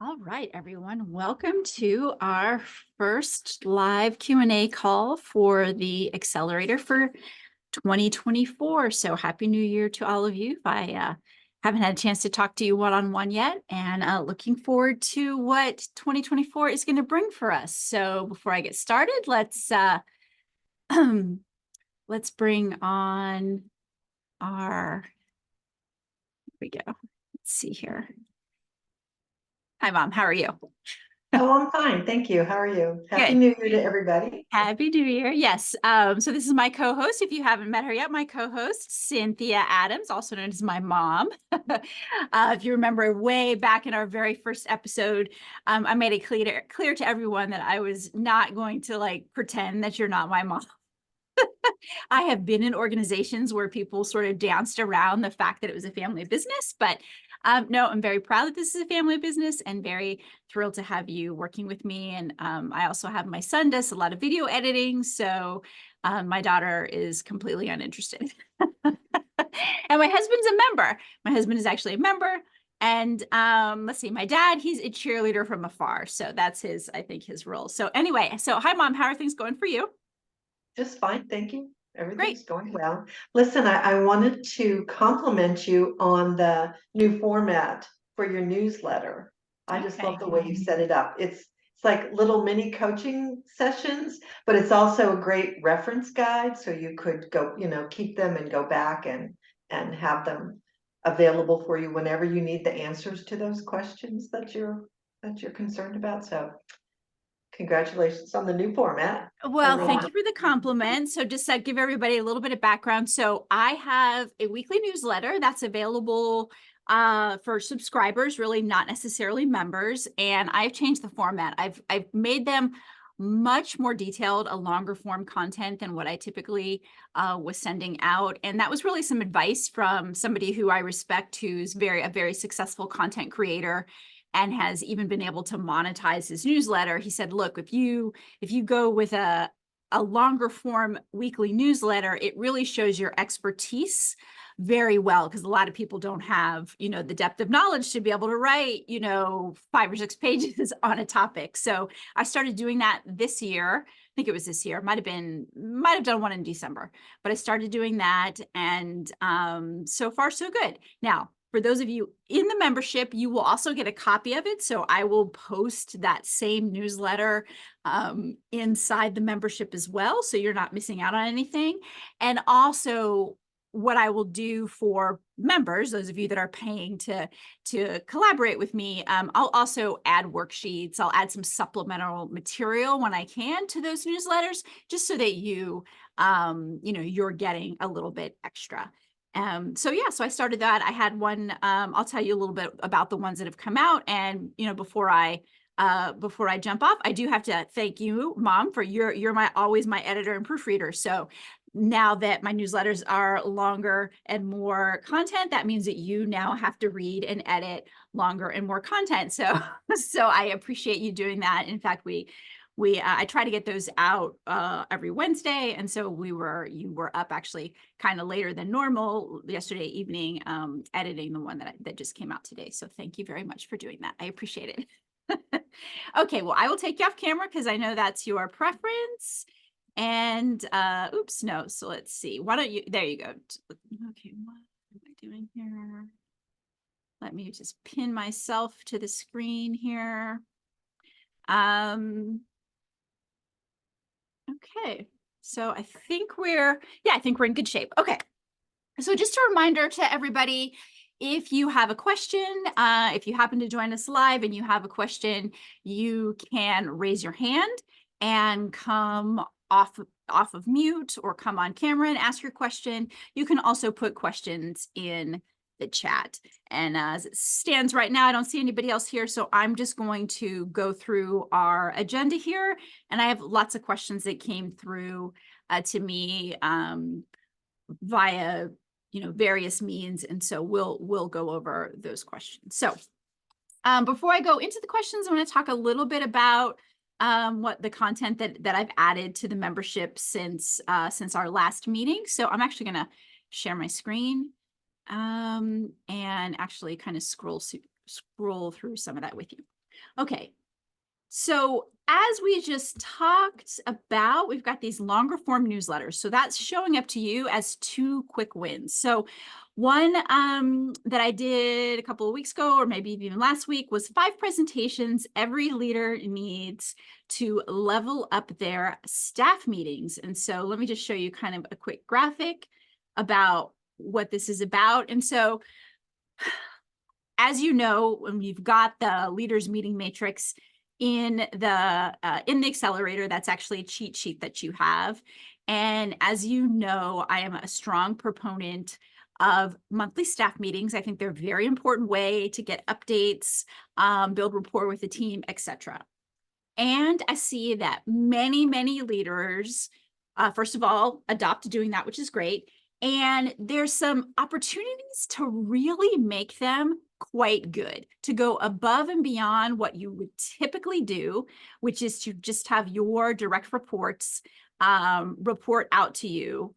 All right, everyone, welcome to our first live Q&A call for the Accelerator for 2024. So happy New Year to all of you. I haven't had a chance to talk to you one-on-one yet, and looking forward to what 2024 is going to bring for us. So before I get started, let's bring on our, here we go. Let's see here. Hi, Mom. How are you? Oh, I'm fine. Thank you. How are you? Happy Good. New Year to everybody. Happy New Year. Yes. So this is my co-host. If you haven't met her yet, my co-host, Cynthia Adams, also known as my mom. If you remember way back in our very first episode, I made it clear to everyone that I was not going to like pretend that you're not my mom. I have been in organizations where people sort of danced around the fact that it was a family business, but no, I'm very proud that this is a family business and very thrilled to have you working with me. And I also have my son does a lot of video editing, so my daughter is completely uninterested. And my husband's a member. My husband is actually a member. And let's see, my dad, he's a cheerleader from afar. So that's I think his role. So anyway, so hi, Mom, how are things going for you? Just fine. Thank you. Everything's going well. Listen, I wanted to compliment you on the new format for your newsletter. I just love the way you set it up. It's like little mini coaching sessions, but it's also a great reference guide. So you could go, keep them and go back and have them available for you whenever you need the answers to those questions that you're concerned about. So congratulations on the new format. Well, thank you for the compliment. So just to give everybody a little bit of background. So I have a weekly newsletter that's available for subscribers, really not necessarily members. And I've changed the format. I've made them much more detailed, a longer form content than what I typically was sending out. And that was really some advice from somebody who I respect, who's a very successful content creator and has even been able to monetize his newsletter. He said, look, if you go with a longer form weekly newsletter, it really shows your expertise very well, because a lot of people don't have, the depth of knowledge to be able to write, 5 or 6 pages on a topic. So I started doing that this year. I think it was this year. Might have done one in December, but I started doing that, and so far so good. Now, for those of you in the membership, you will also get a copy of it. So I will post that same newsletter inside the membership as well, so you're not missing out on anything. And also, what I will do for members, those of you that are paying to collaborate with me, I'll also add worksheets. I'll add some supplemental material when I can to those newsletters, just so that you're getting a little bit extra. So yeah, so I started that. I had one, I'll tell you a little bit about the ones that have come out. And, before I jump off, I do have to thank you, Mom, for you're always my editor and proofreader. So now that my newsletters are longer and more content, that means that you now have to read and edit longer and more content. So, so I appreciate you doing that. In fact, I try to get those out every Wednesday, and so you were up actually kind of later than normal yesterday evening, editing the one that just came out today. So thank you very much for doing that. I appreciate it. Okay, well, I will take you off camera because I know that's your preference. And oops, no. So let's see. Why don't you? There you go. Okay, what am I doing here? Let me just pin myself to the screen here. Okay, so I think we're in good shape. Okay, so just a reminder to everybody, if you have a question, if you happen to join us live and you have a question, you can raise your hand and come off of mute or come on camera and ask your question. You can also put questions in the chat. And as it stands right now, I don't see anybody else here. So I'm just going to go through our agenda here. And I have lots of questions that came through to me via various means. And so we'll go over those questions. So before I go into the questions, I'm going to talk a little bit about what the content that I've added to the membership since our last meeting. So I'm actually going to share my screen and actually kind of scroll through some of that with you. Okay, so as we just talked about, we've got these longer form newsletters. So that's showing up to you as 2 quick wins. So one that I did a couple of weeks ago, or maybe even last week, was 5 presentations every leader needs to level up their staff meetings. And so let me just show you kind of a quick graphic about what this is about. And so, as you know, when you've got the leaders meeting matrix in the accelerator, that's actually a cheat sheet that you have. And as you know, I am a strong proponent of monthly staff meetings. I think they're a very important way to get updates, build rapport with the team, etc. And I see that many leaders, first of all, adopt doing that, which is great. And there's some opportunities to really make them quite good, to go above and beyond what you would typically do, which is to just have your direct reports report out to you.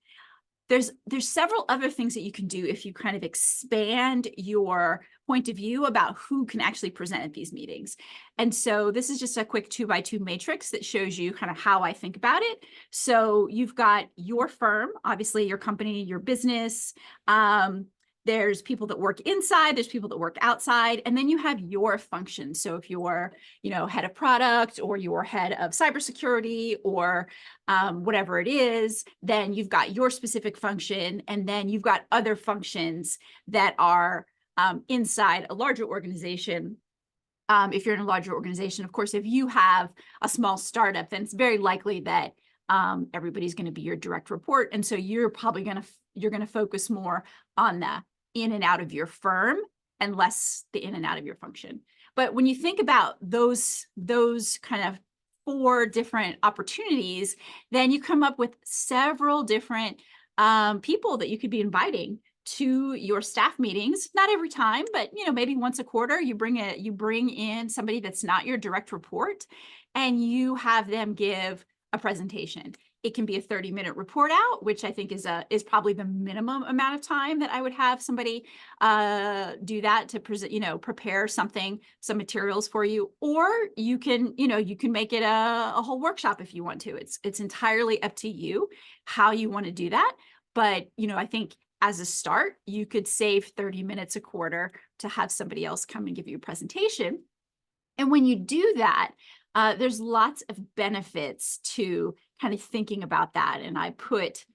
There's several other things that you can do if you kind of expand your point of view about who can actually present at these meetings. And so this is just a quick 2x2 matrix that shows you kind of how I think about it. So you've got your firm, obviously your company, your business. There's people that work inside, there's people that work outside, and then you have your function. So if you're, head of product, or you're head of cybersecurity, or whatever it is, then you've got your specific function, and then you've got other functions that are inside a larger organization. If you're in a larger organization, of course, if you have a small startup, then it's very likely that everybody's going to be your direct report, and so you're probably going to focus more on the in and out of your firm and less the in and out of your function. But when you think about those kind of 4 different opportunities, then you come up with several different people that you could be inviting to your staff meetings. Not every time, but maybe once a quarter, you bring in somebody that's not your direct report, and you have them give a presentation. It can be a 30-minute report out, which I think is probably the minimum amount of time that I would have somebody do that to present, prepare some materials for you. Or you can make it a whole workshop if you want to. It's entirely up to you how you want to do that. But I think as a start, you could save 30 minutes a quarter to have somebody else come and give you a presentation. And when you do that, there's lots of benefits to kind of thinking about that. And I put,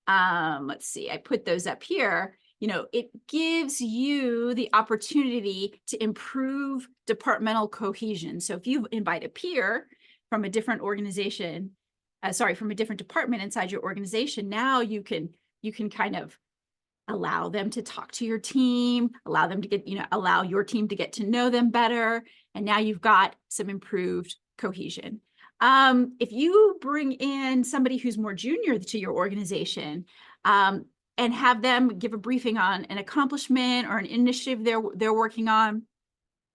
I put those up here. It gives you the opportunity to improve departmental cohesion. So if you invite a peer from a different organization, from a different department inside your organization, now you can kind of allow them to talk to your team, allow them to get, allow your team to get to know them better. And now you've got some improved cohesion. If you bring in somebody who's more junior to your organization, and have them give a briefing on an accomplishment or an initiative they're working on,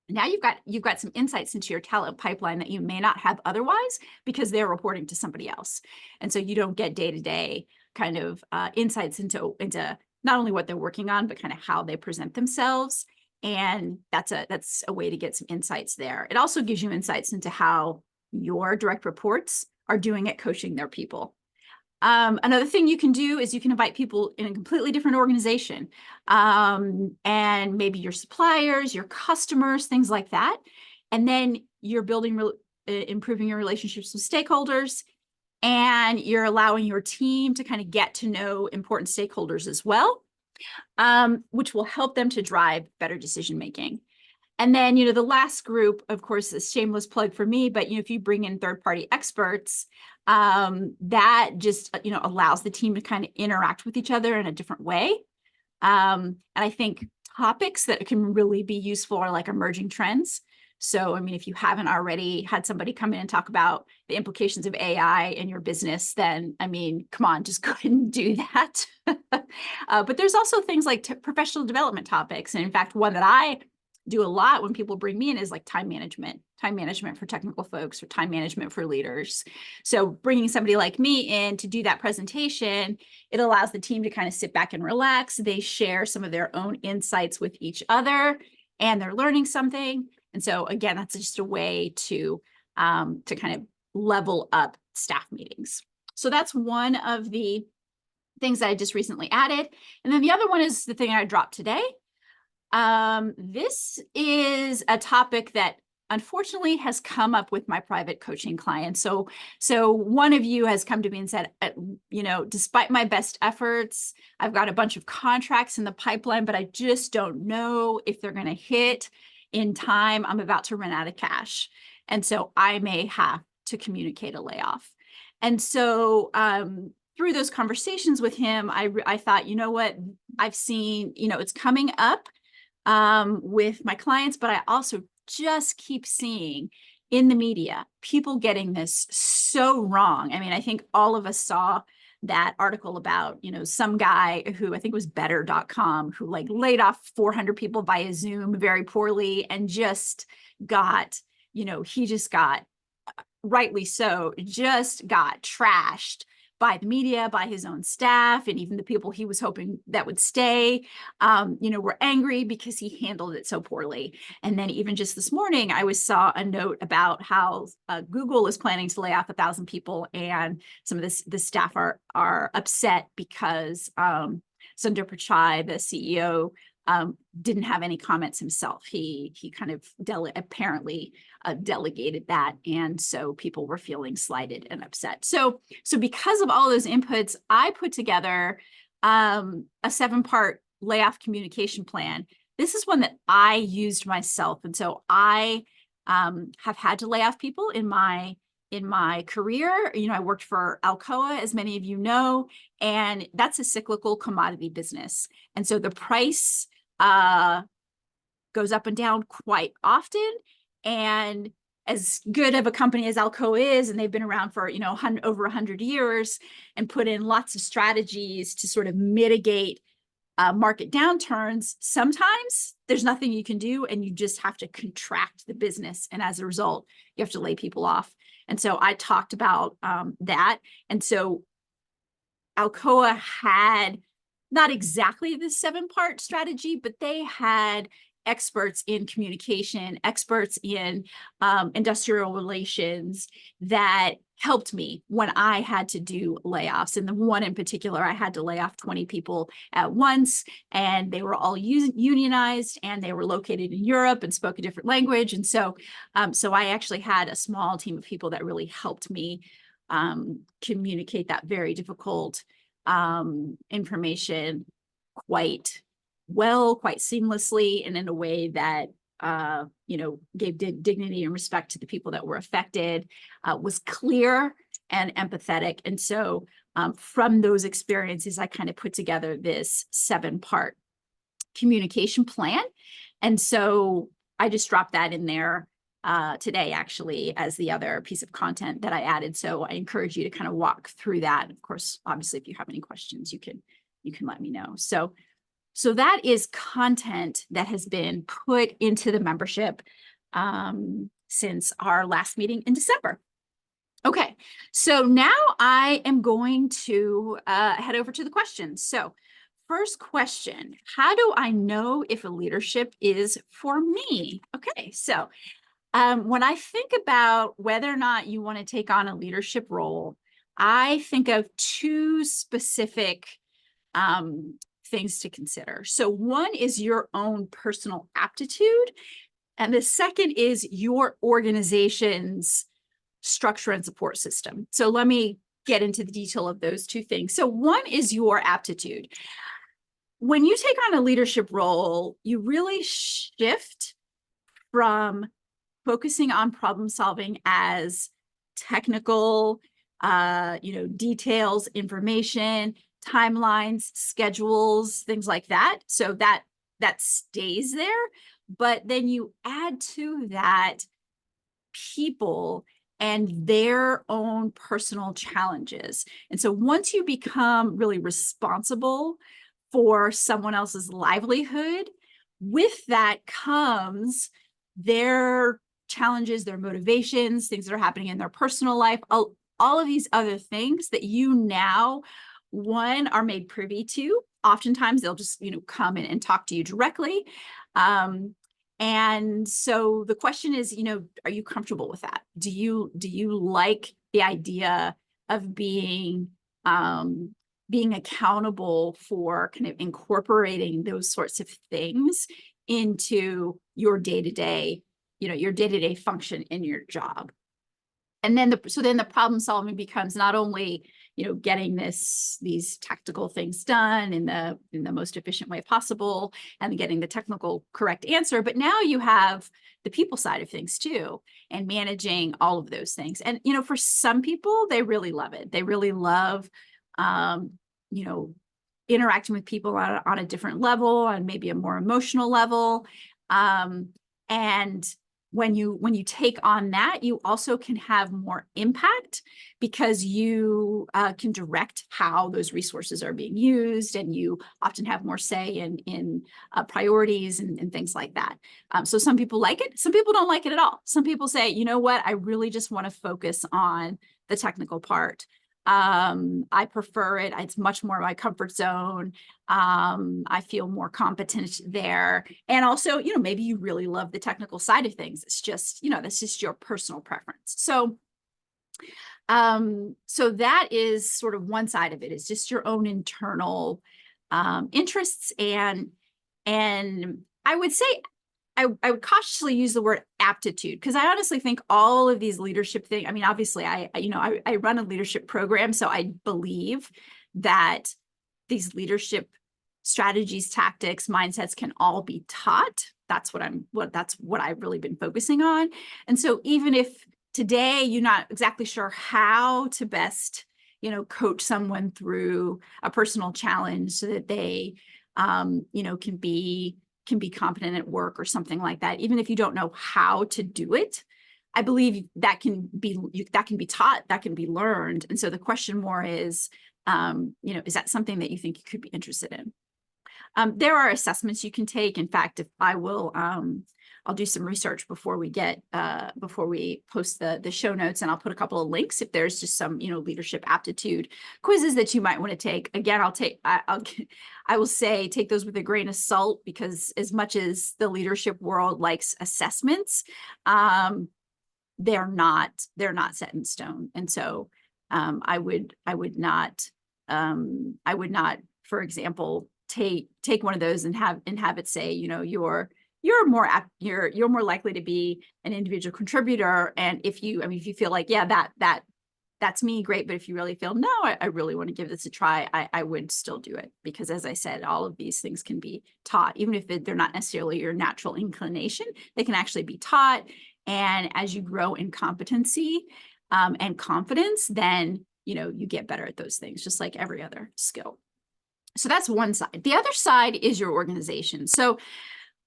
now you've got some insights into your talent pipeline that you may not have otherwise because they're reporting to somebody else. And so you don't get day-to-day kind of insights into not only what they're working on, but kind of how they present themselves. And that's a way to get some insights there. It also gives you insights into how your direct reports are doing at coaching their people. Another thing you can do is you can invite people in a completely different organization, and maybe your suppliers, your customers, things like that. And then you're improving your relationships with stakeholders, and you're allowing your team to kind of get to know important stakeholders as well, which will help them to drive better decision making. And then, the last group, of course, is shameless plug for me, but, if you bring in third-party experts, that just, allows the team to kind of interact with each other in a different way. And I think topics that can really be useful are like emerging trends. So, if you haven't already had somebody come in and talk about the implications of AI in your business, then, come on, just go ahead and do that. But there's also things like professional development topics. And in fact, one that I do a lot when people bring me in is like time management for technical folks or time management for leaders. So bringing somebody like me in to do that presentation, it allows the team to kind of sit back and relax. They share some of their own insights with each other, and they're learning something. And so again, that's just a way to kind of level up staff meetings. So that's one of the things that I just recently added. And then the other one is the thing I dropped today. This is a topic that unfortunately has come up with my private coaching clients. So one of you has come to me and said, despite my best efforts, I've got a bunch of contracts in the pipeline, but I just don't know if they're going to hit in time. I'm about to run out of cash. And so I may have to communicate a layoff. And so, through those conversations with him, I thought, what, I've seen, it's coming up with my clients, but I also just keep seeing in the media people getting this so wrong. I think all of us saw that article about, some guy who I think was better.com who laid off 400 people via Zoom very poorly and just got, he just got, rightly so, just got trashed by the media, by his own staff, and even the people he was hoping that would stay, were angry because he handled it so poorly. And then even just this morning, I saw a note about how Google is planning to lay off 1,000 people, and some of the staff are upset because Sundar Pichai, the CEO, didn't have any comments himself. He kind of apparently delegated that, and so people were feeling slighted and upset. So because of all those inputs, I put together a 7-part layoff communication plan. This is one that I used myself, and so I have had to lay off people in my career. I worked for Alcoa, as many of you know, and that's a cyclical commodity business. And so the price goes up and down quite often. And as good of a company as Alcoa is, and they've been around for, over 100 years and put in lots of strategies to sort of mitigate market downturns, sometimes there's nothing you can do and you just have to contract the business. And as a result, you have to lay people off. And so I talked about that. And so Alcoa had not exactly the 7-part strategy, but they had experts in communication, experts in industrial relations that helped me when I had to do layoffs. And the one in particular, I had to lay off 20 people at once, and they were all unionized, and they were located in Europe and spoke a different language. And so I actually had a small team of people that really helped me communicate that very difficult information quite well, quite seamlessly, and in a way that gave dignity and respect to the people that were affected, was clear and empathetic. And so from those experiences, I kind of put together this 7-part communication plan. And so I just dropped that in there today, actually, as the other piece of content that I added. So I encourage you to kind of walk through that. Of course, obviously, if you have any questions, you can let me know. So that is content that has been put into the membership since our last meeting in December. Okay, so now I am going to head over to the questions. So first question, how do I know if a leadership is for me? Okay, so when I think about whether or not you want to take on a leadership role, I think of 2 specific things to consider. So one is your own personal aptitude, and the second is your organization's structure and support system. So let me get into the detail of those 2 things. So one is your aptitude. When you take on a leadership role, you really shift from focusing on problem solving as technical, details, information, timelines, schedules, things like that. So that stays there. But then you add to that people and their own personal challenges. And so once you become really responsible for someone else's livelihood, with that comes their challenges, their motivations, things that are happening in their personal life, all of these other things that you now, one, are made privy to. Oftentimes they'll just, come in and talk to you directly. And so the question is, are you comfortable with that? Do you like the idea of being accountable for kind of incorporating those sorts of things into your day-to-day, your day-to-day function in your job? And then the problem solving becomes not only, getting these tactical things done in the most efficient way possible and getting the technical correct answer, but now you have the people side of things too, and managing all of those things. And, for some people, they really love it. They really love, interacting with people on a different level, on maybe a more emotional level. And when you take on that, you also can have more impact because you can direct how those resources are being used, and you often have more say in priorities and things like that. So some people like it, some people don't like it at all. Some people say, you know what, I really just want to focus on the technical part. I prefer it. It's much more my comfort zone. I feel more competent there. And also, maybe you really love the technical side of things. It's just, that's just your personal preference. So that is sort of one side of it, is just your own internal interests. And I would say, I would cautiously use the word aptitude, because I honestly think all of these leadership things, I mean, obviously I run a leadership program, so I believe that these leadership strategies, tactics, mindsets can all be taught. That's what I've really been focusing on. And so even if today you're not exactly sure how to best, coach someone through a personal challenge so that they, can be competent at work or something like that, even if you don't know how to do it, I believe that can be taught, that can be learned. And so the question more is, is that something that you think you could be interested in? There are assessments you can take. In fact, if I will, I'll do some research before we post the show notes, and I'll put a couple of links if there's just some, leadership aptitude quizzes that you might want to take. Again, I will say take those with a grain of salt, because as much as the leadership world likes assessments, they're not set in stone. And so I would not, for example, take one of those and have it say, you're more likely to be an individual contributor. And if you feel like, yeah, that's me, great. But if you really feel, no, I really want to give this a try, I would still do it. Because as I said, all of these things can be taught, even if they're not necessarily your natural inclination, they can actually be taught. And as you grow in competency and confidence, then you get better at those things, just like every other skill. So that's one side. The other side is your organization. So,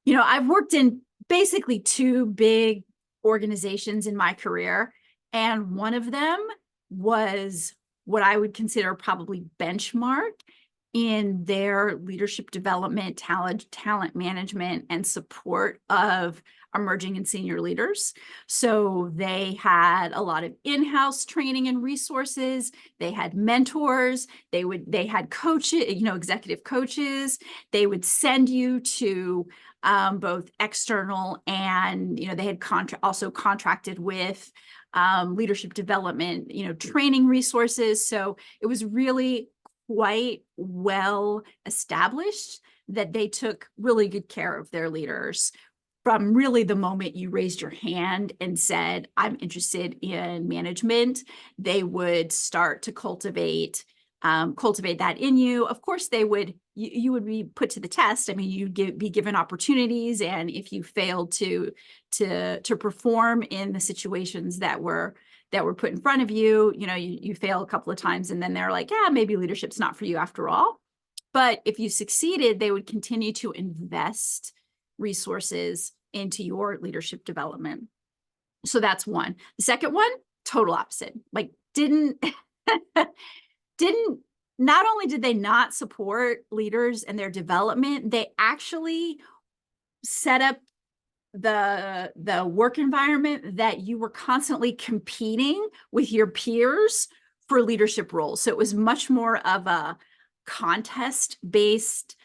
I've worked in basically 2 big organizations in my career, and one of them was what I would consider probably benchmark in their leadership development, talent management, and support of emerging and senior leaders. So they had a lot of in-house training and resources. They had mentors. They had coaches, executive coaches. They would send you to both external and, they had also contracted with leadership development, training resources. So it was really quite well established that they took really good care of their leaders from really the moment you raised your hand and said, I'm interested in management. They would start to cultivate that in you. Of course, you would be put to the test. I mean, you'd be given opportunities, and if you failed to perform in the situations that were put in front of you, you fail a couple of times, and then they're like, yeah, maybe leadership's not for you after all. But if you succeeded, they would continue to invest resources into your leadership development. So that's one. The second one, total opposite. Like not only did they not support leaders and their development, they actually set up the work environment that you were constantly competing with your peers for leadership roles. So it was much more of a contest-based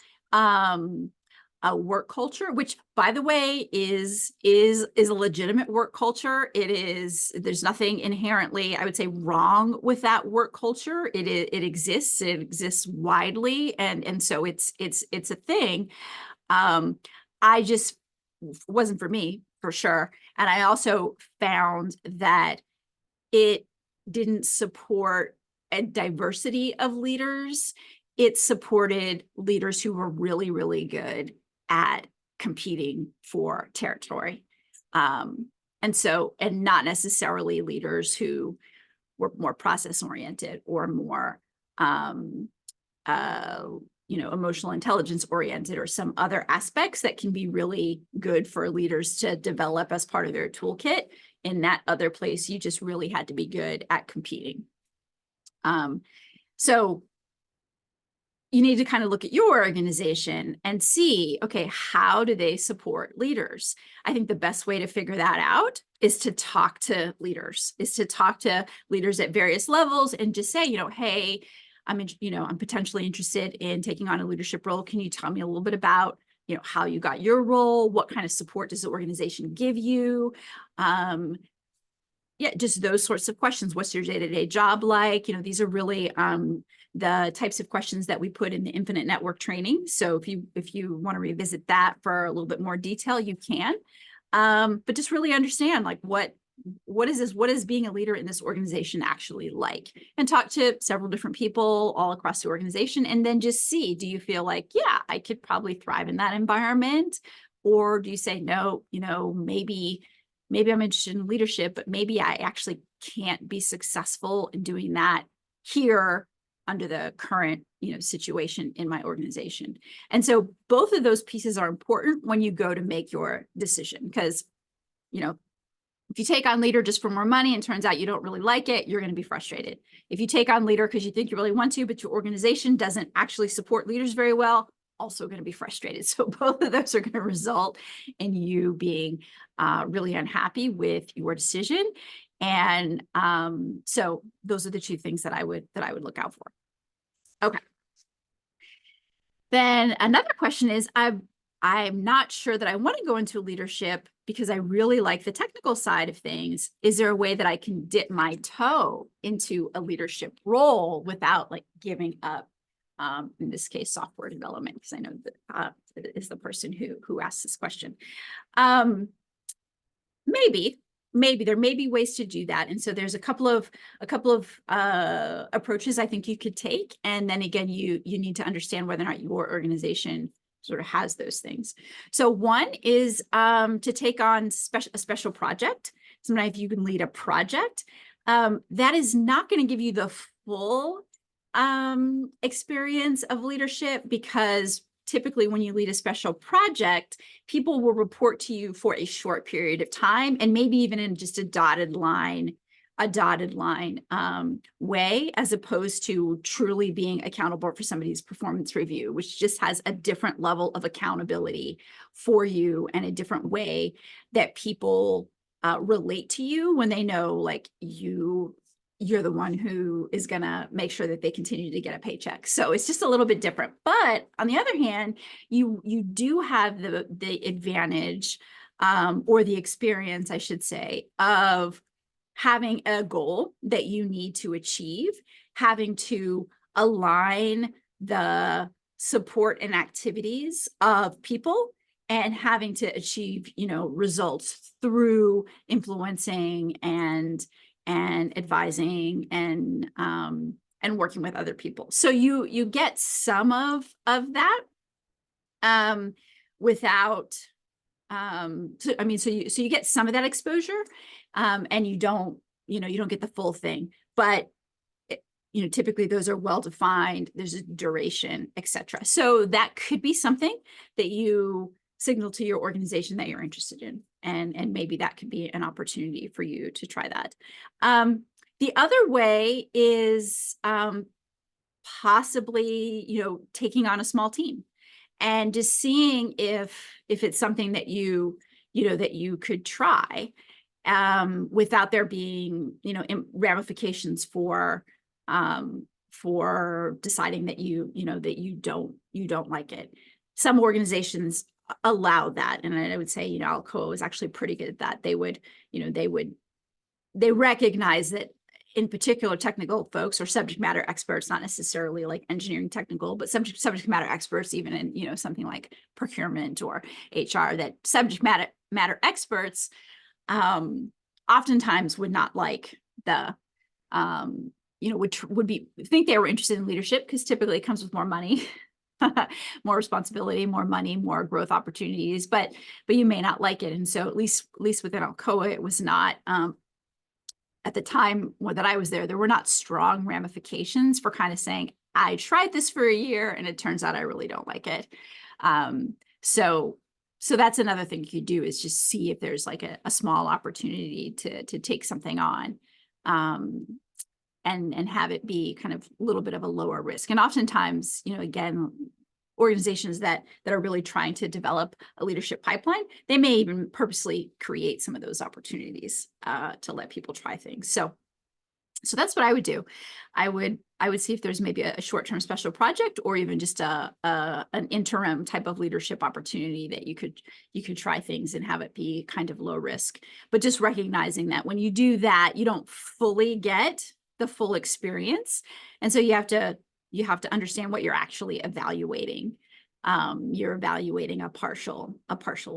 work culture, which, by the way, is a legitimate work culture. There's nothing inherently, I would say, wrong with that work culture. It exists widely, and so it's a thing. I just wasn't for me, for sure. And I also found that it didn't support a diversity of leaders. It supported leaders who were really, really good at competing for territory. And not necessarily leaders who were more process oriented or more, emotional intelligence oriented, or some other aspects that can be really good for leaders to develop as part of their toolkit. In that other place, you just really had to be good at competing. So you need to kind of look at your organization and see, okay, how do they support leaders? I think the best way to figure that out is to talk to leaders, at various levels, and just say, hey, I'm potentially interested in taking on a leadership role. Can you tell me a little bit about, how you got your role? What kind of support does the organization give you? Just those sorts of questions. What's your day-to-day job like? These are really the types of questions that we put in the Infinite Network training. So if you want to revisit that for a little bit more detail, you can. But just really understand, like, what is being a leader in this organization actually like, and talk to several different people all across the organization, and then just see, do you feel like, yeah, I could probably thrive in that environment? Or do you say, no, maybe I'm interested in leadership, but maybe I actually can't be successful in doing that here under the current, situation in my organization. And so both of those pieces are important when you go to make your decision, because, if you take on leader just for more money and turns out you don't really like it, you're going to be frustrated. If you take on leader because you think you really want to, but your organization doesn't actually support leaders very well, also going to be frustrated. So both of those are going to result in you being really unhappy with your decision. And so those are the 2 things that I would look out for. Okay. Then another question is, I'm not sure that I want to go into leadership because I really like the technical side of things. Is there a way that I can dip my toe into a leadership role without giving up, in this case, software development? Because I know that is the person who asked this question. Maybe there may be ways to do that. And so there's a couple of approaches I think you could take. And then again, you need to understand whether or not your organization sort of has those things. So one is to take on a special project. Sometimes you can lead a project. That is not going to give you the full experience of leadership, because typically when you lead a special project, people will report to you for a short period of time, and maybe even in just a dotted line way, as opposed to truly being accountable for somebody's performance review, which just has a different level of accountability for you and a different way that people relate to you when they know like you're the one who is going to make sure that they continue to get a paycheck. So it's just a little bit different. But on the other hand, you do have the advantage or the experience, I should say, of having a goal that you need to achieve, having to align the support and activities of people, and having to achieve, results through influencing and advising and working with other people. So you get some of that without so you get some of that exposure, and you don't get the full thing, but typically those are well defined. There's a duration, etc. So that could be something that you signal to your organization that you're interested in, and maybe that could be an opportunity for you to try that. The other way is possibly taking on a small team and just seeing if it's something that you could try without there being ramifications for deciding that you don't like it. Some organizations allow that, and I would say Alcoa is actually pretty good at that. They recognize that in particular technical folks or subject matter experts, not necessarily like engineering technical, but subject matter experts, even in something like procurement or HR, that subject matter experts oftentimes would not like the would think they were interested in leadership, because typically it comes with more money, more responsibility, more money, more growth opportunities, but you may not like it. And so at least within Alcoa, it was not at the time that I was there were not strong ramifications for kind of saying, I tried this for a year and it turns out I really don't like it. So that's another thing you could do, is just see if there's like a small opportunity to take something on, and have it be kind of a little bit of a lower risk. And oftentimes, again, organizations that are really trying to develop a leadership pipeline, they may even purposely create some of those opportunities to let people try things. So that's what I would do. I would see if there's maybe a short-term special project, or even just an interim type of leadership opportunity that you could try things and have it be kind of low risk. But just recognizing that when you do that, you don't fully get the full experience, and so you have to understand what you're actually evaluating. You're evaluating a partial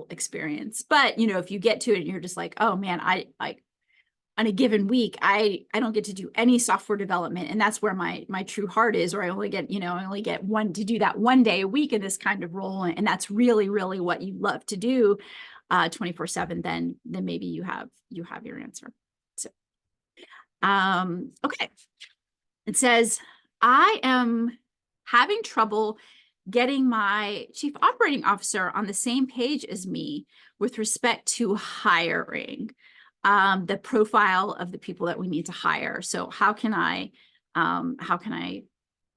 experience. But if you get to it and you're just like, oh man, I on a given week, I don't get to do any software development, and that's where my true heart is, or I only get one to do that one day a week in this kind of role, and that's really, really what you love to do 24/7, then maybe you have your answer. So okay. It says, I am having trouble getting my chief operating officer on the same page as me with respect to hiring the profile of the people that we need to hire. So how can I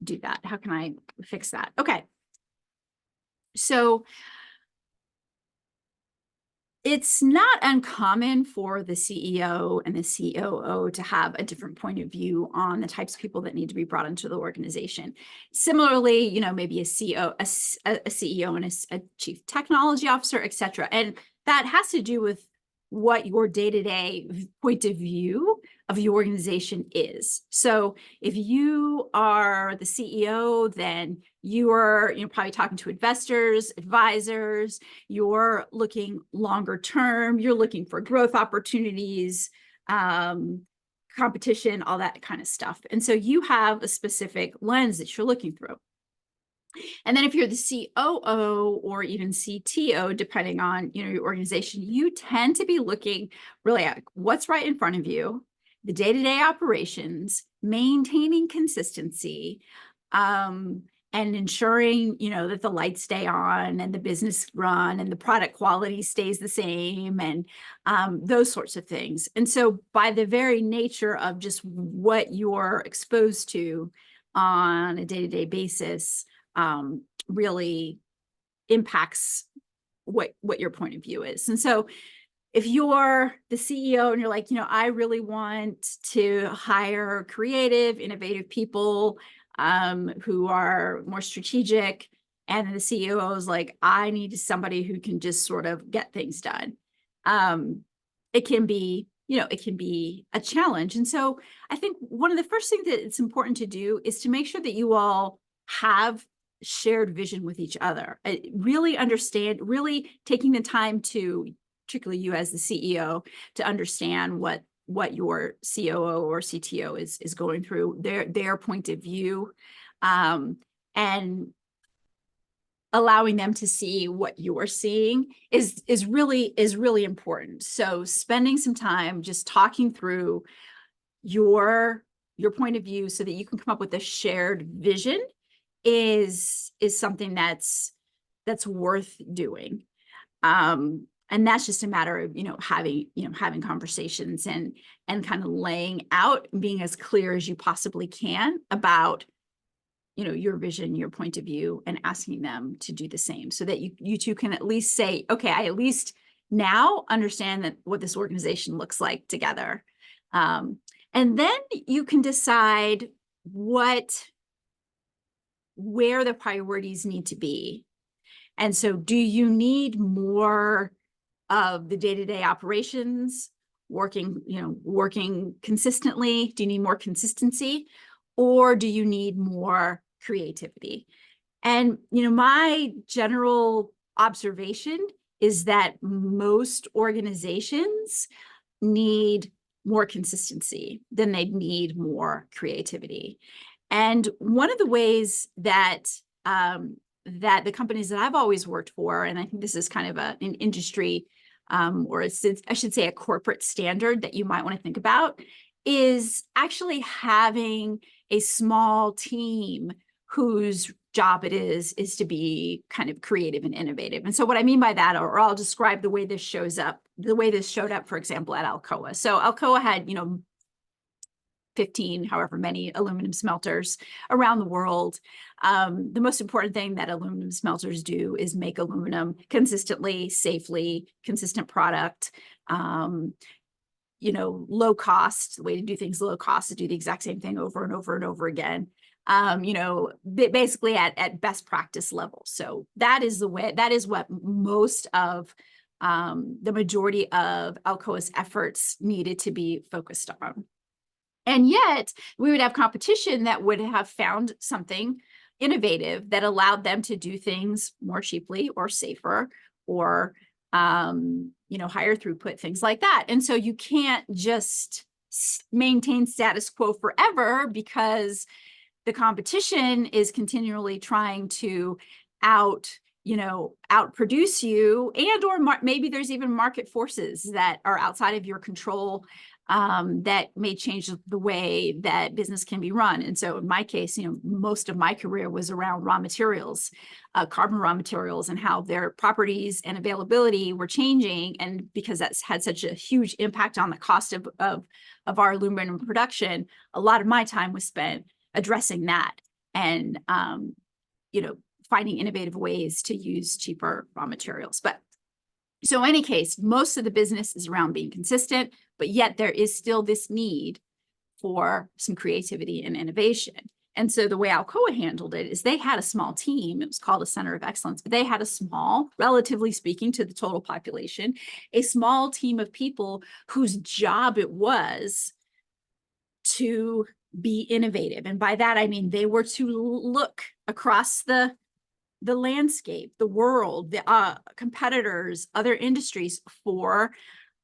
do that? How can I fix that? Okay. So it's not uncommon for the CEO and the COO to have a different point of view on the types of people that need to be brought into the organization. Similarly, maybe a CEO and a chief technology officer, et cetera. And that has to do with what your day-to-day point of view of your organization is. So if you are the CEO, then you are probably talking to investors, advisors, you're looking longer term, you're looking for growth opportunities, competition, all that kind of stuff. And so you have a specific lens that you're looking through. And then if you're the COO or even CTO, depending on your organization, you tend to be looking really at what's right in front of you. the day-to-day operations, maintaining consistency, and ensuring, that the lights stay on and the business run and the product quality stays the same, and those sorts of things. And so by the very nature of just what you're exposed to on a day-to-day basis, really impacts what your point of view is. And so if you're the CEO and you're like, I really want to hire creative, innovative people who are more strategic, and the CEO is like, I need somebody who can just sort of get things done. It can be, a challenge. And so I think one of the first things that it's important to do is to make sure that you all have shared vision with each other. Really understand, really taking the time to, particularly you as the CEO, to understand what your COO or CTO is going through, their point of view, and allowing them to see what you're seeing is really important. So spending some time just talking through your point of view so that you can come up with a shared vision is something that's worth doing. And that's just a matter of, having conversations and kind of laying out and being as clear as you possibly can about, your vision, your point of view, and asking them to do the same so that you two can at least say, okay, I at least now understand that what this organization looks like together. And then you can decide where the priorities need to be. And so do you need more of the day-to-day operations working consistently? Do you need more consistency, or do you need more creativity? And, my general observation is that most organizations need more consistency than they need more creativity. And one of the ways that the companies that I've always worked for, and I think this is kind of an industry, or I should say a corporate standard that you might want to think about, is actually having a small team whose job it is to be kind of creative and innovative. And so what I mean by that, or I'll describe the way this showed up, for example, at Alcoa. So Alcoa had, 15, however many aluminum smelters around the world. The most important thing that aluminum smelters do is make aluminum consistently, safely, consistent product, low cost. The way to do things low cost is to do the exact same thing over and over and over again. Basically at best practice level. So that is what most of the majority of Alcoa's efforts needed to be focused on. And yet we would have competition that would have found something innovative that allowed them to do things more cheaply or safer or, higher throughput, things like that. And so you can't just maintain status quo forever, because the competition is continually trying to outproduce you, and or maybe there's even market forces that are outside of your control that may change the way that business can be run. And so in my case, most of my career was around raw materials, carbon raw materials, and how their properties and availability were changing. And because that's had such a huge impact on the cost of our aluminum production, a lot of my time was spent addressing that and, finding innovative ways to use cheaper raw materials. But so in any case, most of the business is around being consistent, but yet there is still this need for some creativity and innovation. And so the way Alcoa handled it is they had a small team. It was called a Center of Excellence, but they had a small, relatively speaking to the total population, a small team of people whose job it was to be innovative. And by that, I mean, they were to look across the landscape, the world, the competitors, other industries for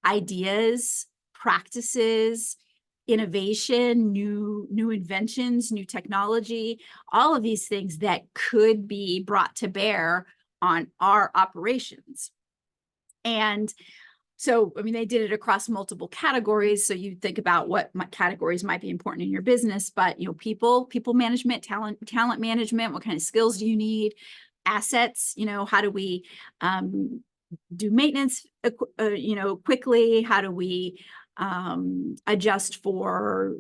ideas, practices, innovation, new inventions, new technology, all of these things that could be brought to bear on our operations. And So, I mean, they did it across multiple categories. So you think about what categories might be important in your business, but people management, talent management, what kind of skills do you need? Assets, how do we do maintenance, quickly? How do we adjust for,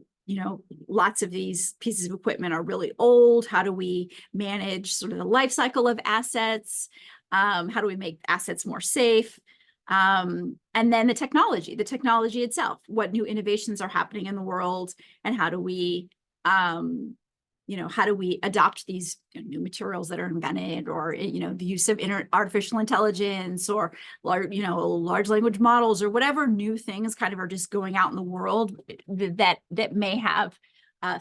lots of these pieces of equipment are really old. How do we manage sort of the life cycle of assets? How do we make assets more safe? And then the technology itself, what new innovations are happening in the world, and how do we adopt these new materials that are invented, or the use of artificial intelligence, or large language models, or whatever new things kind of are just going out in the world that may have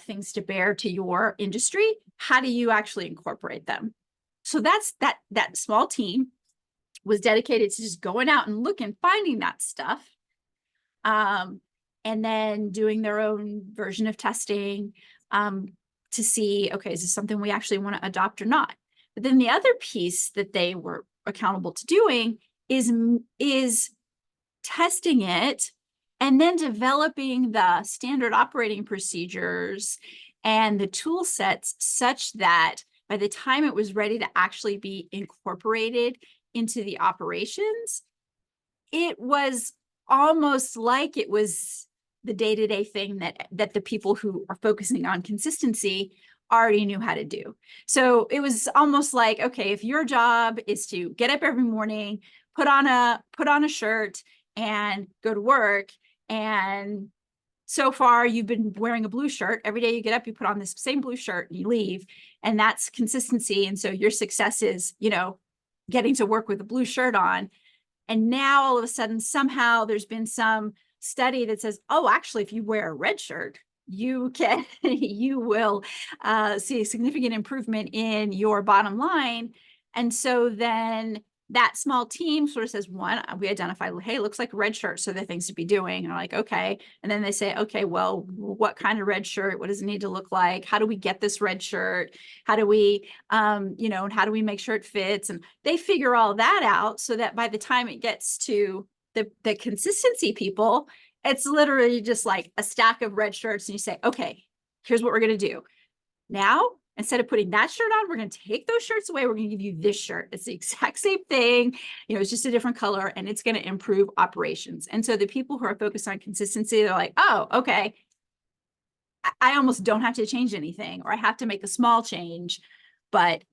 things to bear to your industry. How do you actually incorporate them? So that's that small team was dedicated to just going out and looking, finding that stuff, and then doing their own version of testing to see, okay, is this something we actually want to adopt or not? But then the other piece that they were accountable to doing is testing it and then developing the standard operating procedures and the tool sets such that by the time it was ready to actually be incorporated into the operations, it was almost like it was the day-to-day thing that the people who are focusing on consistency already knew how to do. So it was almost like, okay, if your job is to get up every morning, put on a shirt and go to work, and so far you've been wearing a blue shirt, every day you get up, you put on this same blue shirt and you leave, and that's consistency. And so your success is, getting to work with a blue shirt on. And now all of a sudden, somehow there's been some study that says, oh, actually, if you wear a red shirt, you will see a significant improvement in your bottom line. And so then that small team sort of says, one, we identify, hey, looks like a red shirt, so there are things to be doing. And I'm like, okay. And then they say, okay, well, what kind of red shirt? What does it need to look like? How do we get this red shirt? How do we, and how do we make sure it fits? And they figure all that out so that by the time it gets to the consistency people, it's literally just like a stack of red shirts. And you say, okay, here's what we're going to do. Now, instead of putting that shirt on, we're going to take those shirts away. We're going to give you this shirt. It's the exact same thing. It's just a different color, and it's going to improve operations. And so the people who are focused on consistency, they're like, oh, okay, I almost don't have to change anything, or I have to make a small change. But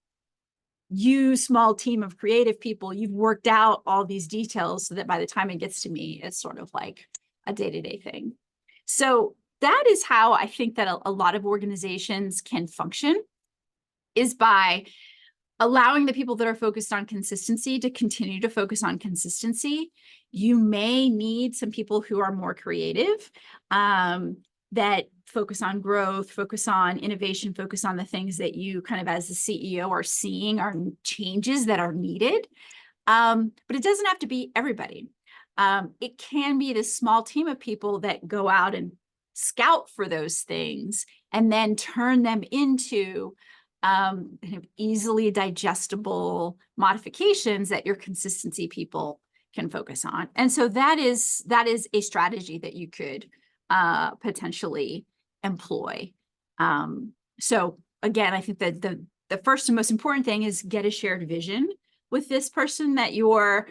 you, small team of creative people, you've worked out all these details so that by the time it gets to me, it's sort of like a day-to-day thing. So that is how I think that a lot of organizations can function, is by allowing the people that are focused on consistency to continue to focus on consistency. You may need some people who are more creative, that focus on growth, focus on innovation, focus on the things that you kind of as the CEO are seeing are changes that are needed. But it doesn't have to be everybody. It can be this small team of people that go out and scout for those things and then turn them into kind of easily digestible modifications that your consistency people can focus on. And so that is a strategy that you could potentially employ. So again, I think that the first and most important thing is get a shared vision with this person that you're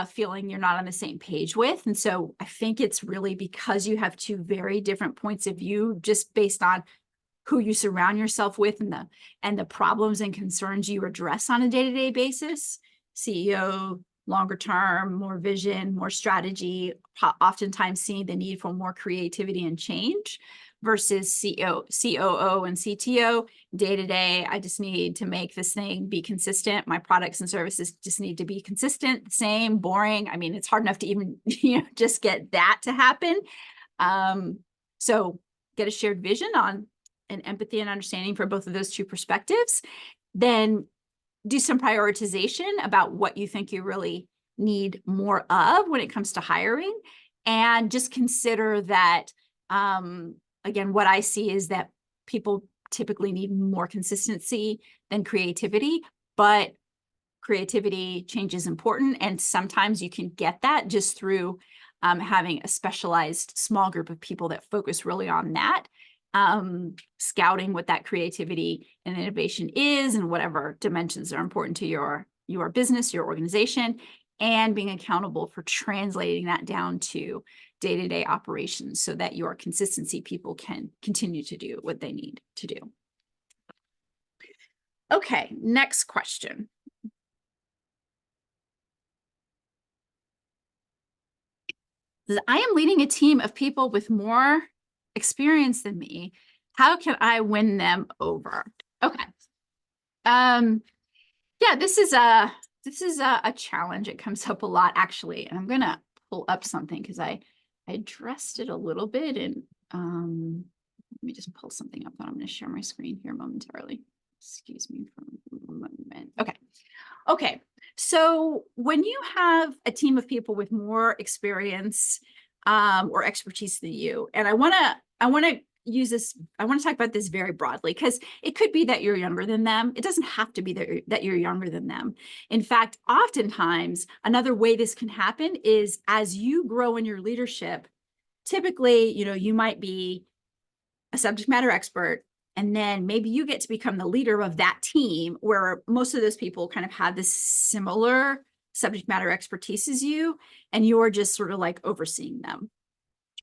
feeling you're not on the same page with. And so I think it's really because you have two very different points of view, just based on who you surround yourself with and the problems and concerns you address on a day-to-day basis. CEO, longer term, more vision, more strategy, oftentimes seeing the need for more creativity and change, versus COO and CTO, day-to-day, I just need to make this thing be consistent. My products and services just need to be consistent, same, boring. I mean, it's hard enough to even, just get that to happen. So get a shared vision on an empathy and understanding for both of those two perspectives. Then do some prioritization about what you think you really need more of when it comes to hiring. And just consider that, again, what I see is that people typically need more consistency than creativity, but creativity, change is important. And sometimes you can get that just through having a specialized small group of people that focus really on that, scouting what that creativity and innovation is and whatever dimensions are important to your business, your organization, and being accountable for translating that down to day-to-day operations so that your consistency people can continue to do what they need to do. Okay, next question. I am leading a team of people with more experience than me. How can I win them over? Okay. Yeah, this is a challenge. It comes up a lot, actually. And I'm gonna pull up something because I addressed it a little bit. And let me just pull something up. And I'm going to share my screen here momentarily. Excuse me for a moment. Okay. Okay. So when you have a team of people with more experience or expertise than you, and I want to use this, I want to talk about this very broadly, because it could be that you're younger than them. It doesn't have to be that you're younger than them. In fact, oftentimes, another way this can happen is as you grow in your leadership, typically, you might be a subject matter expert, and then maybe you get to become the leader of that team where most of those people kind of have this similar subject matter expertise as you, and you're just sort of like overseeing them.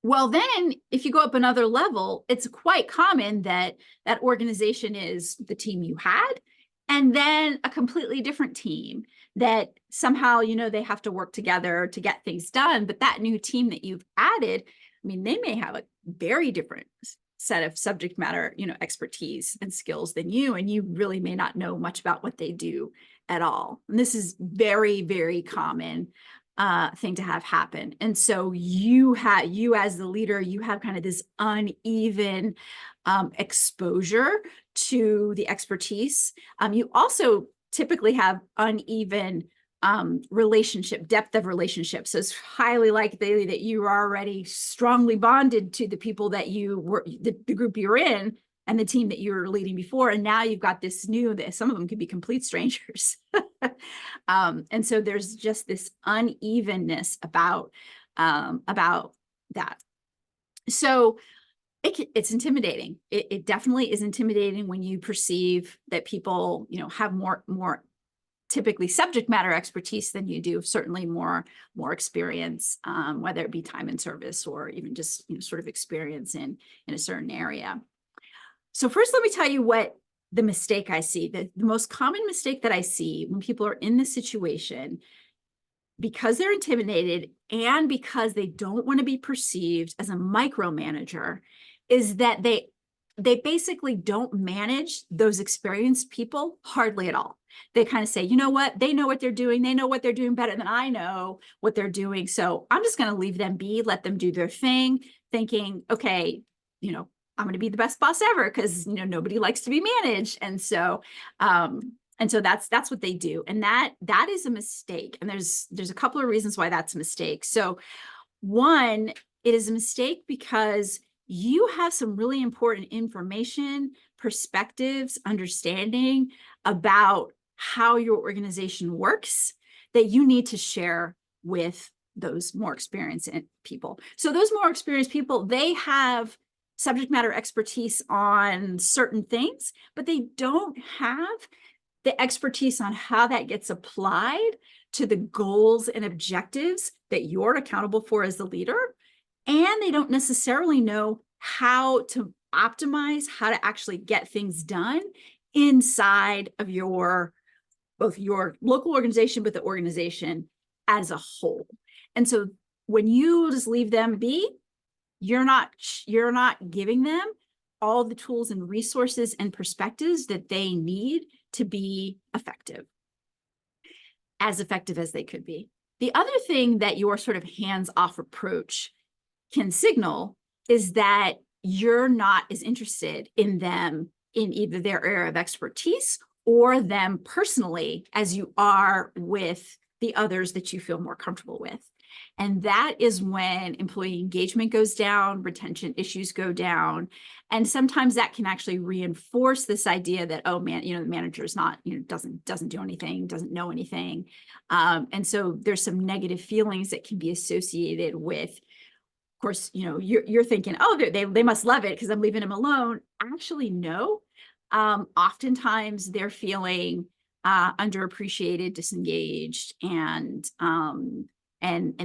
Well, then if you go up another level, it's quite common that that organization is the team you had, and then a completely different team that somehow, they have to work together to get things done. But that new team that you've added, I mean, they may have a very different set of subject matter, expertise and skills than you, and you really may not know much about what they do at all. And this is very, very common thing to have happen. And so you as the leader, you have kind of this uneven exposure to the expertise. You also typically have uneven depth of relationship. So it's highly likely that you are already strongly bonded to the people that the group you're in and the team that you were leading before. And now you've got this new, that some of them could be complete strangers. And so there's just this unevenness about that. So it's intimidating. It definitely is intimidating when you perceive that people, have more typically subject matter expertise than you do, certainly more experience, whether it be time and service or even just sort of experience in a certain area. So first, let me tell you what the mistake I see. The most common mistake that I see when people are in this situation, because they're intimidated and because they don't want to be perceived as a micromanager, is that they basically don't manage those experienced people hardly at all. They kind of say, you know what, they know what they're doing. They know what they're doing better than I know what they're doing. So I'm just going to leave them be, let them do their thing, thinking, okay, I'm going to be the best boss ever because, nobody likes to be managed. And so that's what they do. And that is a mistake. And there's a couple of reasons why that's a mistake. So one, it is a mistake because you have some really important information, perspectives, understanding about how your organization works that you need to share with those more experienced people. So those more experienced people, they have subject matter expertise on certain things, but they don't have the expertise on how that gets applied to the goals and objectives that you're accountable for as the leader. And they don't necessarily know how to optimize, how to actually get things done inside of both your local organization, but the organization as a whole. And so when you just leave them be, you're not giving them all the tools and resources and perspectives that they need to be effective as they could be. The other thing that your sort of hands-off approach can signal is that you're not as interested in them in either their area of expertise or them personally as you are with the others that you feel more comfortable with. And that is when employee engagement goes down, retention issues go down. And sometimes that can actually reinforce this idea that, oh man, the manager is not, doesn't do anything, doesn't know anything. And so there's some negative feelings that can be associated with, of course, you're thinking, oh, they must love it because I'm leaving them alone. Actually, no. Oftentimes they're feeling underappreciated, disengaged, and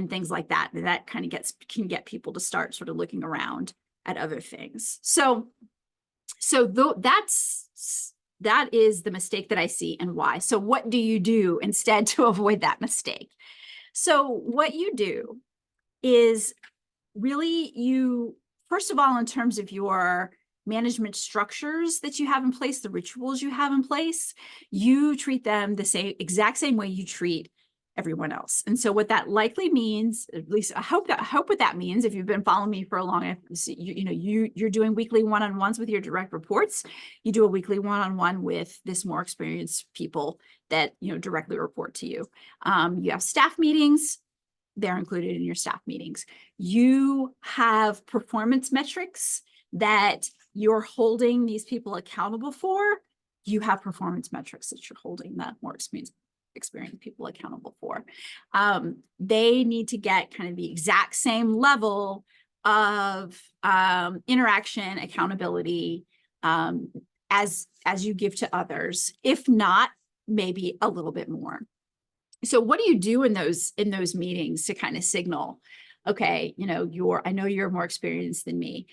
things like that. That kind of can get people to start sort of looking around at other things. So that is the mistake that I see and why. So what do you do instead to avoid that mistake? So what you do is really first of all, in terms of your management structures that you have in place, the rituals you have in place, you treat them the exact same way you treat everyone else. And so what that likely means, at least I hope what that means, if you've been following me for a long time, you're doing weekly one-on-ones with your direct reports. You do a weekly one-on-one with this more experienced people that directly report to you. You have staff meetings. They're included in your staff meetings. You have performance metrics that you're holding these people accountable for. You have performance metrics that you're holding that more experienced people accountable for. They need to get kind of the exact same level of interaction, accountability as you give to others, if not maybe a little bit more. So what do you do in those meetings to kind of signal, okay, I know you're more experienced than me.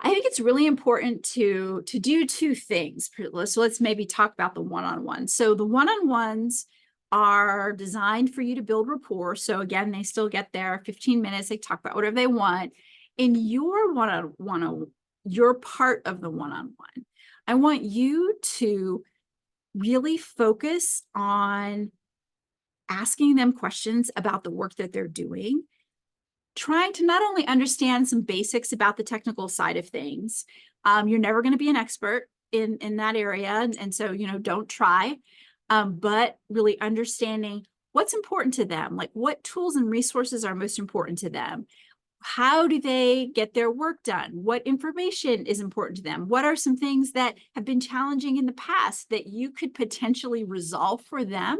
I think it's really important to do two things. So let's maybe talk about the one-on-ones. So the one-on-ones are designed for you to build rapport. So again, they still get there 15 minutes. They talk about whatever they want. In your your part of the one-on-one, I want you to really focus on asking them questions about the work that they're doing, trying to not only understand some basics about the technical side of things. You're never going to be an expert in that area. And so, don't try, but really understanding what's important to them, like what tools and resources are most important to them. How do they get their work done? What information is important to them? What are some things that have been challenging in the past that you could potentially resolve for them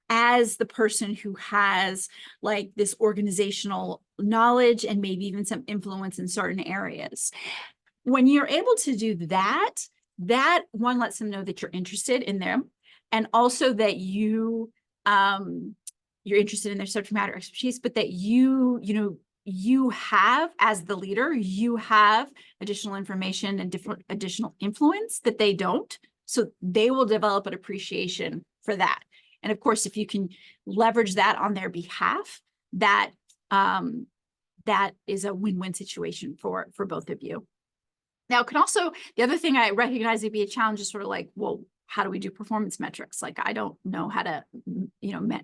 as the person who has like this organizational knowledge and maybe even some influence in certain areas? When you're able to do that one lets them know that you're interested in them, and also that you're interested in their subject matter expertise, but that you have, as the leader, you have additional information and additional influence that they don't. So they will develop an appreciation for that. And of course, if you can leverage that on their behalf, that is a win-win situation for both of you. Now, it can also, the other thing I recognize would be a challenge is sort of like, well, how do we do performance metrics? Like, I don't know how to,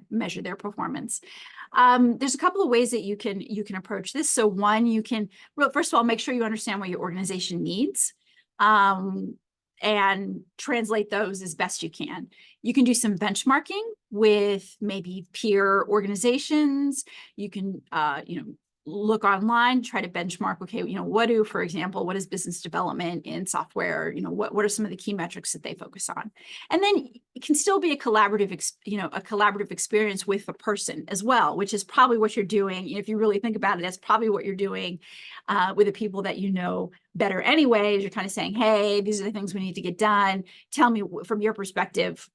measure their performance. There's a couple of ways that you can approach this. So one, you can, well, first of all, make sure you understand what your organization needs, and translate those as best you can. You can do some benchmarking with maybe peer organizations. You can, look online, try to benchmark, okay, for example, what is business development in software? What are some of the key metrics that they focus on? And then it can still be a collaborative experience with a person as well, which is probably what you're doing. If you really think about it, that's probably what you're doing with the people that you know better anyways. You're kind of saying, hey, these are the things we need to get done. Tell me from your perspective,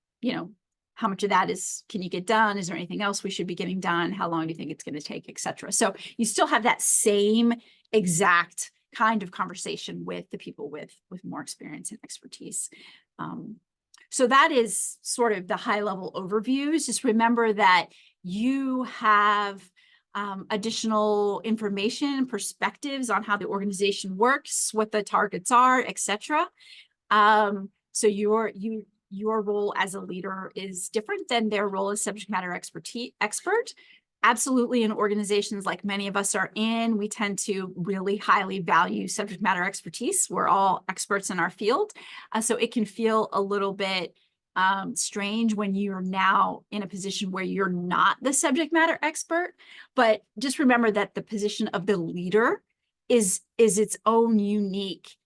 how much of that can you get done? Is there anything else we should be getting done? How long do you think it's going to take, et cetera? So you still have that same exact kind of conversation with the people with more experience and expertise. So that is sort of the high level overviews. Just remember that you have additional information, perspectives on how the organization works, what the targets are, et cetera. So your role as a leader is different than their role as subject matter expert. Absolutely, in organizations like many of us are in, we tend to really highly value subject matter expertise. We're all experts in our field. So it can feel a little bit strange when you're now in a position where you're not the subject matter expert. But just remember that the position of the leader is its own unique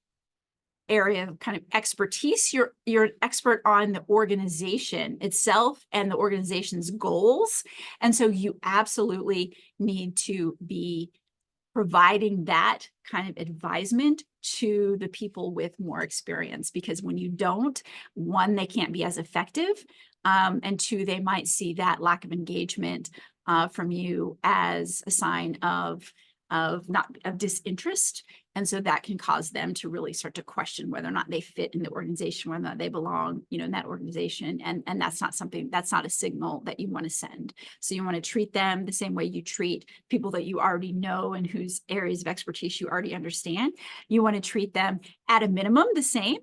area of kind of expertise. You're an expert on the organization itself and the organization's goals. And so you absolutely need to be providing that kind of advisement to the people with more experience, because when you don't, one, they can't be as effective, and two, they might see that lack of engagement from you as a sign of disinterest. And so that can cause them to really start to question whether or not they fit in the organization, whether or not they belong, in that organization. And that's not a signal that you want to send. So you want to treat them the same way you treat people that you already know and whose areas of expertise you already understand. You want to treat them at a minimum the same.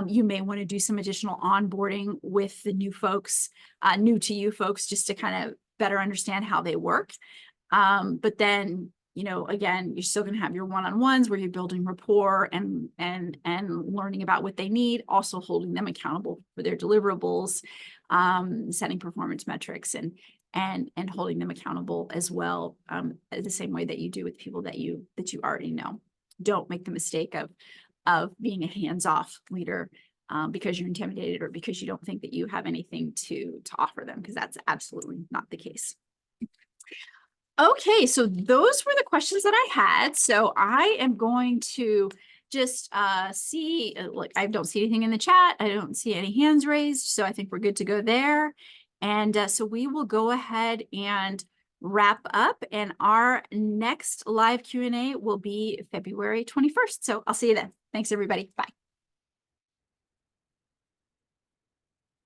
You may want to do some additional onboarding with the new folks, new to you folks, just to kind of better understand how they work. But then, again, you're still going to have your one-on-ones where you're building rapport and learning about what they need, also holding them accountable for their deliverables, setting performance metrics and holding them accountable as well, the same way that you do with people that you already know. Don't make the mistake of being a hands-off leader because you're intimidated or because you don't think that you have anything to offer them, because that's absolutely not the case. Okay, so those were the questions that I had. So I am going to just see, look, I don't see anything in the chat. I don't see any hands raised. So I think we're good to go there. And so we will go ahead and wrap up. And our next live Q&A will be February 21st. So I'll see you then. Thanks, everybody. Bye.